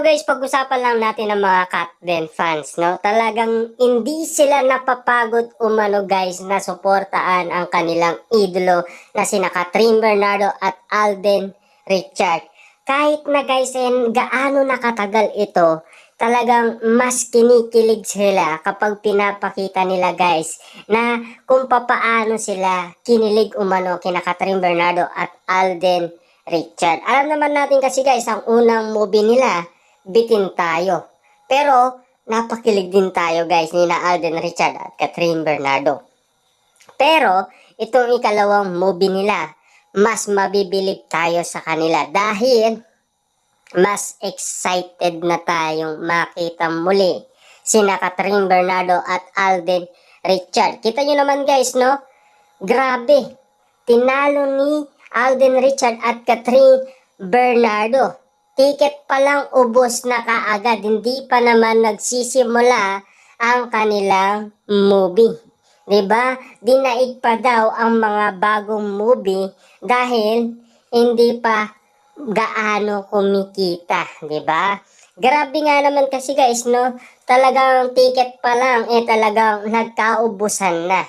guys, pag-usapan lang natin ang mga Katden fans, no? Talagang hindi sila napapagod umano guys na suportaan ang kanilang idolo na sina Kathryn Bernardo at Alden Richard. Kahit na guys, gaano nakatagal ito, talagang mas kinikilig sila kapag pinapakita nila guys na kung papaano sila kinilig umano kina Kathryn Bernardo at Alden Richard. Alam naman natin kasi guys, ang unang movie nila, Bitin Tayo. Pero, napakilig din tayo guys ni na Alden Richard at Kathryn Bernardo. Pero, itong ikalawang movie nila, mas mabibilib tayo sa kanila dahil mas excited na tayong makita muli sina Kathryn Bernardo at Alden Richard. Kita nyo naman guys, no? Grabe, tinalo ni Alden Richard at Kathryn Bernardo. Ticket pa lang ubos na kaagad, hindi pa naman nagsisimula ang kanilang movie. Diba? Dinaig pa daw ang mga bagong movie dahil hindi pa gaano kumikita, diba? Grabe nga naman kasi guys, no? Talagang ticket pa lang, talagang nagkaubusan na.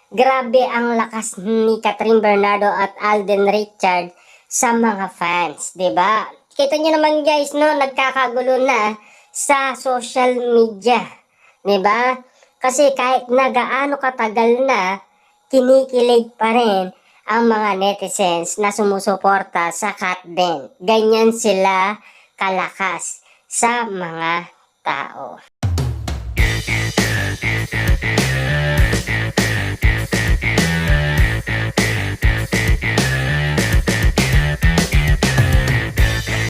Grabe ang lakas ni Kathryn Bernardo at Alden Richard sa mga fans, 'di ba? Kita niyo naman guys, no, nagkakagulo na sa social media, 'di ba? Kasi kahit na gaano katagal na, kinikilig pa rin ang mga netizens na sumusuporta sa Katden. Ganyan sila kalakas sa mga tao.